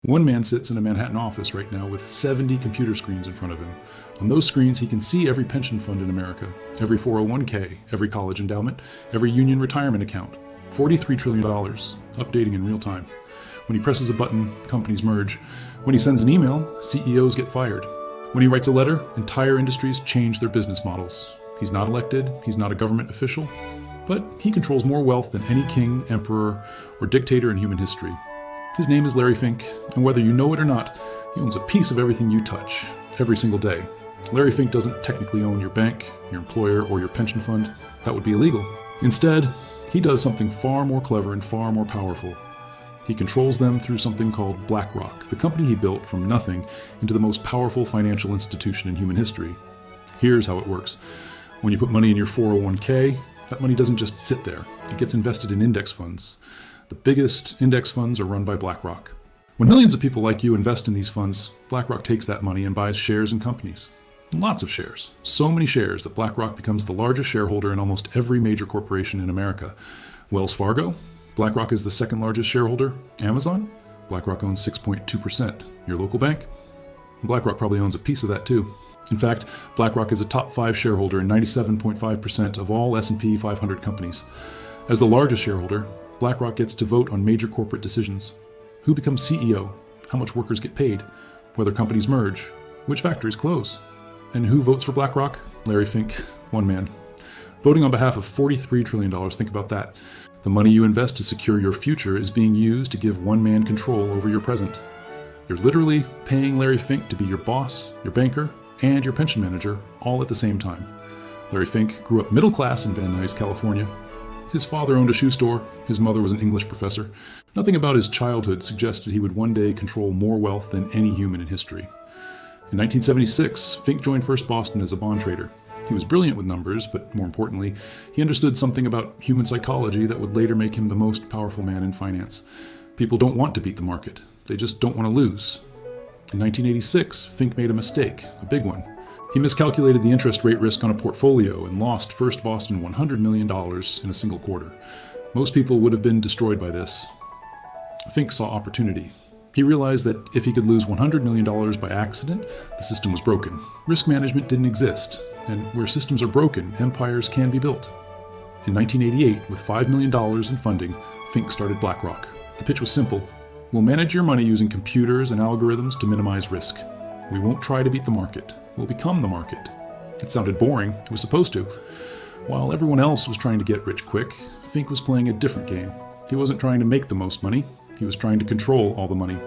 One man sits in a Manhattan office right now with 70 computer screens in front of him. On those screens, he can see every pension fund in America, every 401k, every college endowment, every union retirement account. $43 trillion, updating in real time. When he presses a button, companies merge. When he sends an email, CEOs get fired. When he writes a letter, entire industries change their business models. He's not elected, he's not a government official, but he controls more wealth than any king, emperor, or dictator in human history. His name is Larry Fink, and whether you know it or not, he owns a piece of everything you touch, every single day. Larry Fink doesn't technically own your bank, your employer, or your pension fund. That would be illegal. Instead, he does something far more clever and far more powerful. He controls them through something called BlackRock, the company he built from nothing into the most powerful financial institution in human history. Here's how it works. When you put money in your 401k, that money doesn't just sit there. It gets invested in index funds. The biggest index funds are run by BlackRock. When millions of people like you invest in these funds, BlackRock takes that money and buys shares in companies. Lots of shares. So many shares that BlackRock becomes the largest shareholder in almost every major corporation in America. Wells Fargo? BlackRock is the second largest shareholder. Amazon? BlackRock owns 6.2%. Your local bank? BlackRock probably owns a piece of that too. In fact, BlackRock is a top 5 shareholder in 97.5% of all S&P 500 companies. As the largest shareholder, BlackRock gets to vote on major corporate decisions. Who becomes CEO? How much workers get paid? Whether companies merge? Which factories close? And who votes for BlackRock? Larry Fink, one man. Voting on behalf of $43 trillion, think about that. The money you invest to secure your future is being used to give one man control over your present. You're literally paying Larry Fink to be your boss, your banker, and your pension manager all at the same time. Larry Fink grew up middle class in Van Nuys, California. His father owned a shoe store. His mother was an English professor. Nothing about his childhood suggested he would one day control more wealth than any human in history. In 1976, Fink joined First Boston as a bond trader. He was brilliant with numbers, but more importantly, he understood something about human psychology that would later make him the most powerful man in finance. People don't want to beat the market. They just don't want to lose. In 1986, Fink made a mistake, a big one. He miscalculated the interest rate risk on a portfolio and lost First Boston $100 million in a single quarter. Most people would have been destroyed by this. Fink saw opportunity. He realized that if he could lose $100 million by accident, the system was broken. Risk management didn't exist, and where systems are broken, empires can be built. In 1988, with $5 million in funding, Fink started BlackRock. The pitch was simple. We'll manage your money using computers and algorithms to minimize risk. We won't try to beat the market. We'll become the market. It sounded boring. It was supposed to. While everyone else was trying to get rich quick, Fink was playing a different game. He wasn't trying to make the most money. He was trying to control all the money.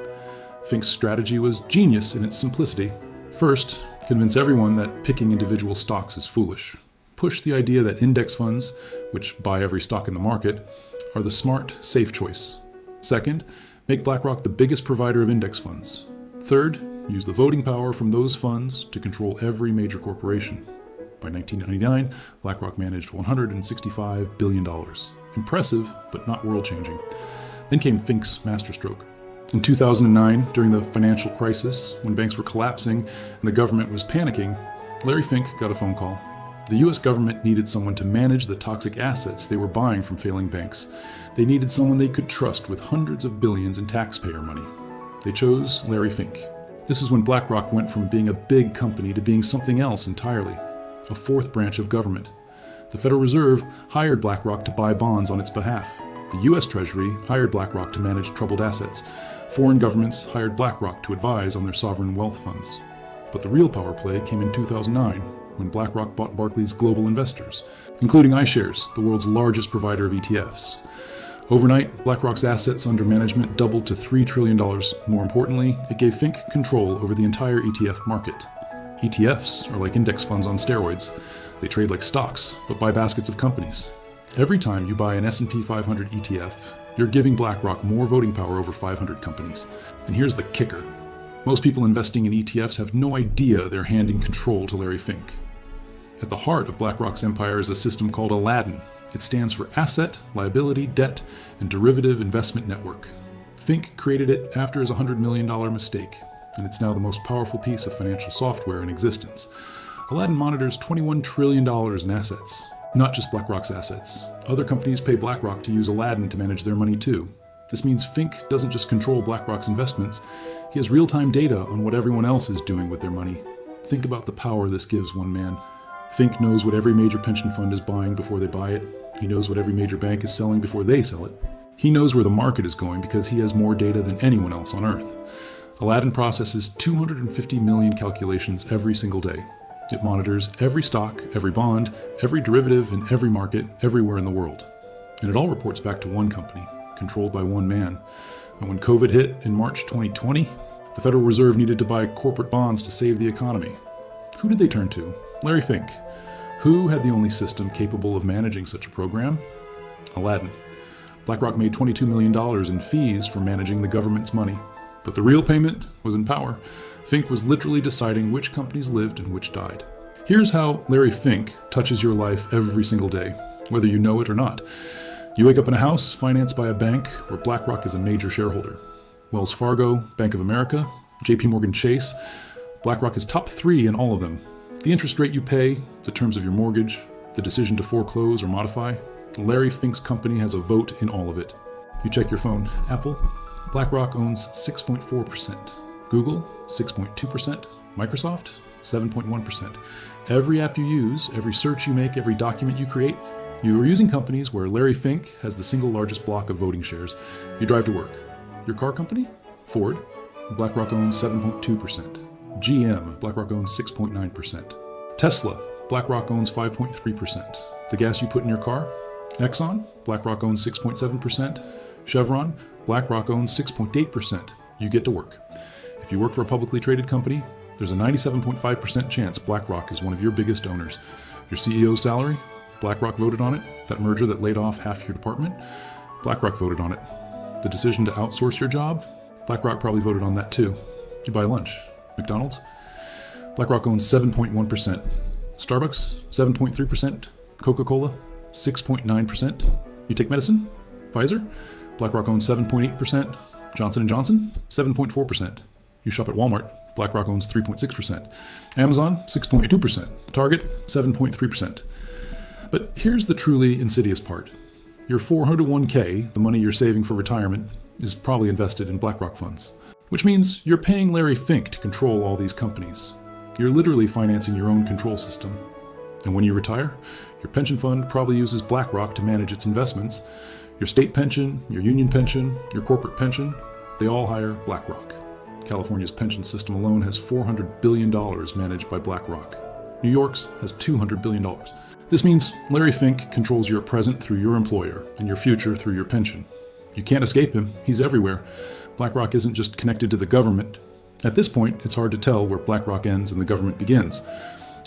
Fink's strategy was genius in its simplicity. First, convince everyone that picking individual stocks is foolish. Push the idea that index funds, which buy every stock in the market, are the smart, safe choice. Second, make BlackRock the biggest provider of index funds. Third, use the voting power from those funds to control every major corporation. By 1999, BlackRock managed $165 billion. Impressive, but not world-changing. Then came Fink's masterstroke. In 2009, during the financial crisis, when banks were collapsing and the government was panicking, Larry Fink got a phone call. The US government needed someone to manage the toxic assets they were buying from failing banks. They needed someone they could trust with hundreds of billions in taxpayer money. They chose Larry Fink. This is when BlackRock went from being a big company to being something else entirely, a fourth branch of government. The Federal Reserve hired BlackRock to buy bonds on its behalf. The US Treasury hired BlackRock to manage troubled assets. Foreign governments hired BlackRock to advise on their sovereign wealth funds. But the real power play came in 2009, when BlackRock bought Barclays Global Investors, including iShares, the world's largest provider of ETFs. Overnight, BlackRock's assets under management doubled to $3 trillion. More importantly, it gave Fink control over the entire ETF market. ETFs are like index funds on steroids. They trade like stocks, but buy baskets of companies. Every time you buy an S&P 500 ETF, you're giving BlackRock more voting power over 500 companies. And here's the kicker. Most people investing in ETFs have no idea they're handing control to Larry Fink. At the heart of BlackRock's empire is a system called Aladdin. It stands for Asset, Liability, Debt, and Derivative Investment Network. Fink created it after his $100 million mistake, and it's now the most powerful piece of financial software in existence. Aladdin monitors $21 trillion in assets, not just BlackRock's assets. Other companies pay BlackRock to use Aladdin to manage their money too. This means Fink doesn't just control BlackRock's investments, he has real-time data on what everyone else is doing with their money. Think about the power this gives one man. Fink knows what every major pension fund is buying before they buy it. He knows what every major bank is selling before they sell it. He knows where the market is going because he has more data than anyone else on Earth. Aladdin processes 250 million calculations every single day. It monitors every stock, every bond, every derivative in every market, everywhere in the world. And it all reports back to one company, controlled by one man. And when COVID hit in March 2020, the Federal Reserve needed to buy corporate bonds to save the economy. Who did they turn to? Larry Fink. Who had the only system capable of managing such a program? Aladdin. BlackRock made $22 million in fees for managing the government's money. But the real payment was in power. Fink was literally deciding which companies lived and which died. Here's how Larry Fink touches your life every single day, whether you know it or not. You wake up in a house financed by a bank where BlackRock is a major shareholder. Wells Fargo, Bank of America, JP Morgan Chase. BlackRock is top 3 in all of them. The interest rate you pay, the terms of your mortgage, the decision to foreclose or modify, Larry Fink's company has a vote in all of it. You check your phone. Apple, BlackRock owns 6.4%. Google, 6.2%. Microsoft, 7.1%. Every app you use, every search you make, every document you create, you are using companies where Larry Fink has the single largest block of voting shares. You drive to work. Your car company? Ford. BlackRock owns 7.2%. GM, BlackRock owns 6.9%. Tesla, BlackRock owns 5.3%. The gas you put in your car? Exxon, BlackRock owns 6.7%. Chevron, BlackRock owns 6.8%. You get to work. If you work for a publicly traded company, there's a 97.5% chance BlackRock is one of your biggest owners. Your CEO's salary? BlackRock voted on it. That merger that laid off half your department? BlackRock voted on it. The decision to outsource your job? BlackRock probably voted on that too. You buy lunch. McDonald's? BlackRock owns 7.1%. Starbucks? 7.3%. Coca-Cola? 6.9%. You take medicine? Pfizer? BlackRock owns 7.8%. Johnson & Johnson? 7.4%. You shop at Walmart? BlackRock owns 3.6%. Amazon? 6.2%. Target? 7.3%. But here's the truly insidious part. Your 401k, the money you're saving for retirement, is probably invested in BlackRock funds. Which means you're paying Larry Fink to control all these companies. You're literally financing your own control system. And when you retire, your pension fund probably uses BlackRock to manage its investments. Your state pension, your union pension, your corporate pension, they all hire BlackRock. California's pension system alone has $400 billion managed by BlackRock. New York's has $200 billion. This means Larry Fink controls your present through your employer and your future through your pension. You can't escape him. He's everywhere. BlackRock isn't just connected to the government. At this point, it's hard to tell where BlackRock ends and the government begins.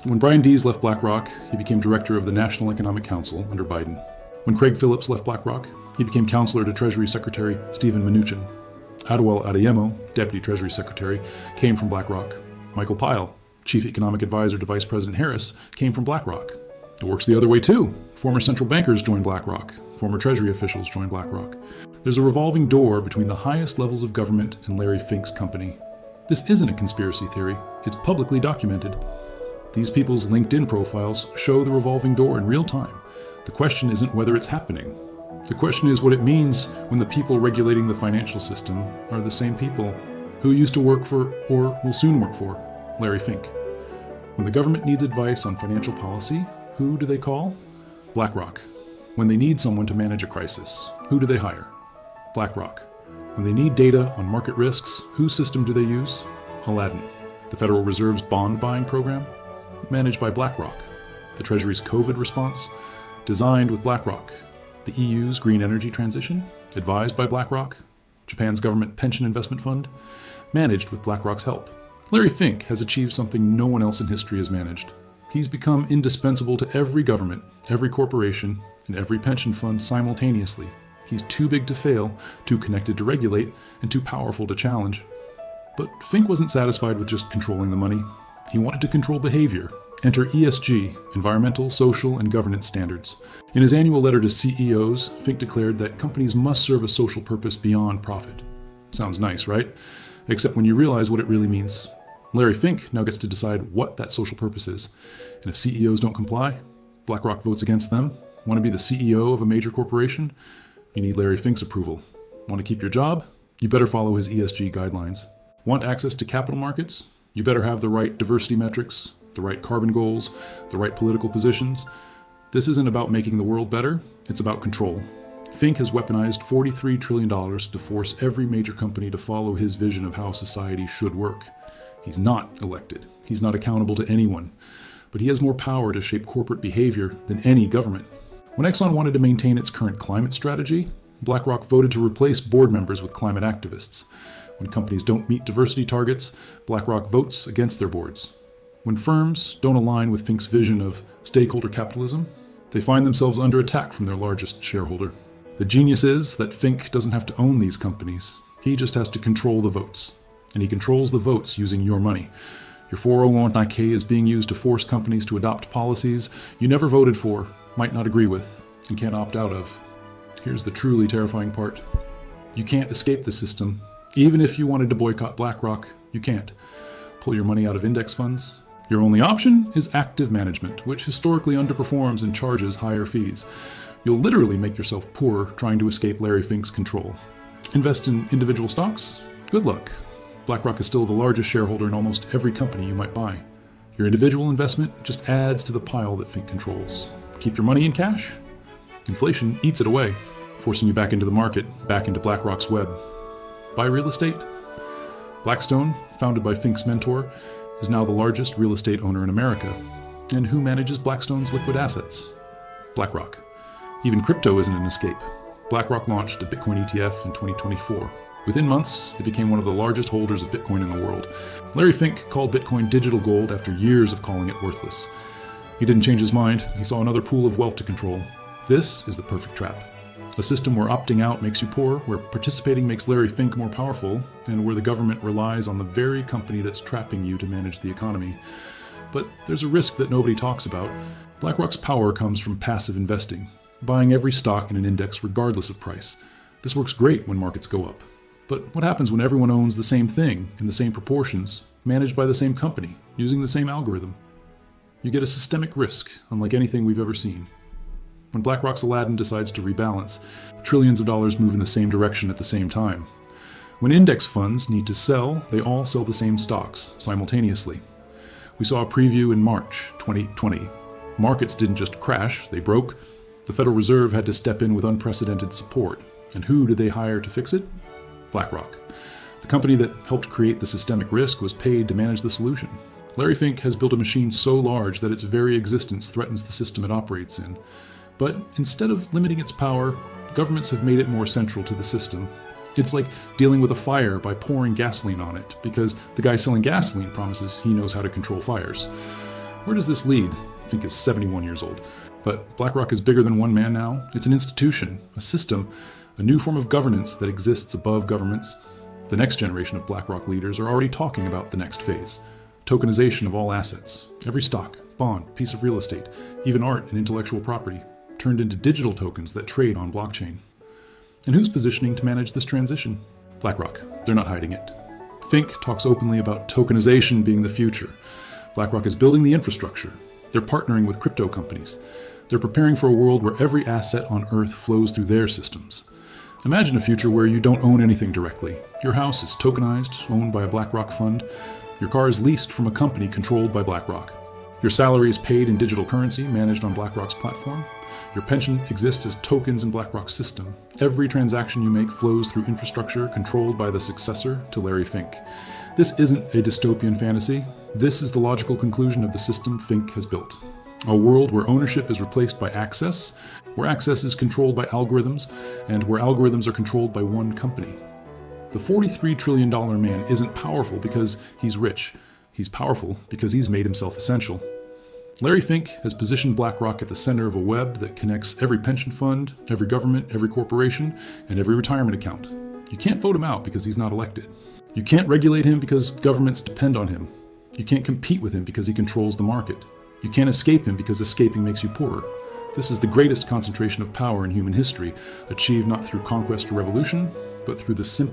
When Brian Dees left BlackRock, he became director of the National Economic Council under Biden. When Craig Phillips left BlackRock, he became counselor to Treasury Secretary Stephen Mnuchin. Adewale Adeyemo, Deputy Treasury Secretary, came from BlackRock. Michael Pyle, Chief Economic Advisor to Vice President Harris, came from BlackRock. It works the other way too. Former central bankers joined BlackRock. Former Treasury officials joined BlackRock. There's a revolving door between the highest levels of government and Larry Fink's company. This isn't a conspiracy theory. It's publicly documented. These people's LinkedIn profiles show the revolving door in real time. The question isn't whether it's happening. The question is what it means when the people regulating the financial system are the same people who used to work for, or will soon work for, Larry Fink. When the government needs advice on financial policy, who do they call? BlackRock. When they need someone to manage a crisis, who do they hire? BlackRock. When they need data on market risks, whose system do they use? Aladdin. The Federal Reserve's bond buying program? Managed by BlackRock. The Treasury's COVID response? Designed with BlackRock. The EU's green energy transition? Advised by BlackRock. Japan's government pension investment fund? Managed with BlackRock's help. Larry Fink has achieved something no one else in history has managed. He's become indispensable to every government, every corporation, and every pension fund simultaneously. He's too big to fail, too connected to regulate, and too powerful to challenge. But Fink wasn't satisfied with just controlling the money. He wanted to control behavior. Enter ESG, environmental, social, and governance standards. In his annual letter to CEOs, Fink declared that companies must serve a social purpose beyond profit. Sounds nice, right? Except when you realize what it really means. Larry Fink now gets to decide what that social purpose is. And if CEOs don't comply, BlackRock votes against them. Want to be the CEO of a major corporation? You need Larry Fink's approval. Want to keep your job? You better follow his ESG guidelines. Want access to capital markets? You better have the right diversity metrics, the right carbon goals, the right political positions. This isn't about making the world better, it's about control. Fink has weaponized $43 trillion to force every major company to follow his vision of how society should work. He's not elected. He's not accountable to anyone. But he has more power to shape corporate behavior than any government. When Exxon wanted to maintain its current climate strategy, BlackRock voted to replace board members with climate activists. When companies don't meet diversity targets, BlackRock votes against their boards. When firms don't align with Fink's vision of stakeholder capitalism, they find themselves under attack from their largest shareholder. The genius is that Fink doesn't have to own these companies. He just has to control the votes. And he controls the votes using your money. Your 401k is being used to force companies to adopt policies you never voted for, might not agree with, and can't opt out of. Here's the truly terrifying part. You can't escape the system. Even if you wanted to boycott BlackRock, you can't. Pull your money out of index funds. Your only option is active management, which historically underperforms and charges higher fees. You'll literally make yourself poor trying to escape Larry Fink's control. Invest in individual stocks? Good luck. BlackRock is still the largest shareholder in almost every company you might buy. Your individual investment just adds to the pile that Fink controls. Keep your money in cash? Inflation eats it away, forcing you back into the market, back into BlackRock's web. Buy real estate? Blackstone, founded by Fink's mentor, is now the largest real estate owner in America. And who manages Blackstone's liquid assets? BlackRock. Even crypto isn't an escape. BlackRock launched a Bitcoin ETF in 2024. Within months, it became one of the largest holders of Bitcoin in the world. Larry Fink called Bitcoin digital gold after years of calling it worthless. He didn't change his mind. He saw another pool of wealth to control. This is the perfect trap. A system where opting out makes you poor, where participating makes Larry Fink more powerful, and where the government relies on the very company that's trapping you to manage the economy. But there's a risk that nobody talks about. BlackRock's power comes from passive investing, buying every stock in an index regardless of price. This works great when markets go up. But what happens when everyone owns the same thing in the same proportions, managed by the same company, using the same algorithm? You get a systemic risk, unlike anything we've ever seen. When BlackRock's Aladdin decides to rebalance, trillions of dollars move in the same direction at the same time. When index funds need to sell, they all sell the same stocks simultaneously. We saw a preview in March 2020. Markets didn't just crash, they broke. The Federal Reserve had to step in with unprecedented support. And who did they hire to fix it? BlackRock. The company that helped create the systemic risk was paid to manage the solution. Larry Fink has built a machine so large that its very existence threatens the system it operates in. But instead of limiting its power, governments have made it more central to the system. It's like dealing with a fire by pouring gasoline on it, because the guy selling gasoline promises he knows how to control fires. Where does this lead? Fink is 71 years old. But BlackRock is bigger than one man now. It's an institution, a system, a new form of governance that exists above governments. The next generation of BlackRock leaders are already talking about the next phase. Tokenization of all assets. Every stock, bond, piece of real estate, even art and intellectual property, turned into digital tokens that trade on blockchain. And who's positioning to manage this transition? BlackRock. They're not hiding it. Fink talks openly about tokenization being the future. BlackRock is building the infrastructure. They're partnering with crypto companies. They're preparing for a world where every asset on Earth flows through their systems. Imagine a future where you don't own anything directly. Your house is tokenized, owned by a BlackRock fund. Your car is leased from a company controlled by BlackRock. Your salary is paid in digital currency managed on BlackRock's platform. Your pension exists as tokens in BlackRock's system. Every transaction you make flows through infrastructure controlled by the successor to Larry Fink. This isn't a dystopian fantasy. This is the logical conclusion of the system Fink has built. A world where ownership is replaced by access, where access is controlled by algorithms, and where algorithms are controlled by one company. The $43 trillion man isn't powerful because he's rich. He's powerful because he's made himself essential. Larry Fink has positioned BlackRock at the center of a web that connects every pension fund, every government, every corporation, and every retirement account. You can't vote him out because he's not elected. You can't regulate him because governments depend on him. You can't compete with him because he controls the market. You can't escape him because escaping makes you poorer. This is the greatest concentration of power in human history, achieved not through conquest or revolution, but through the simple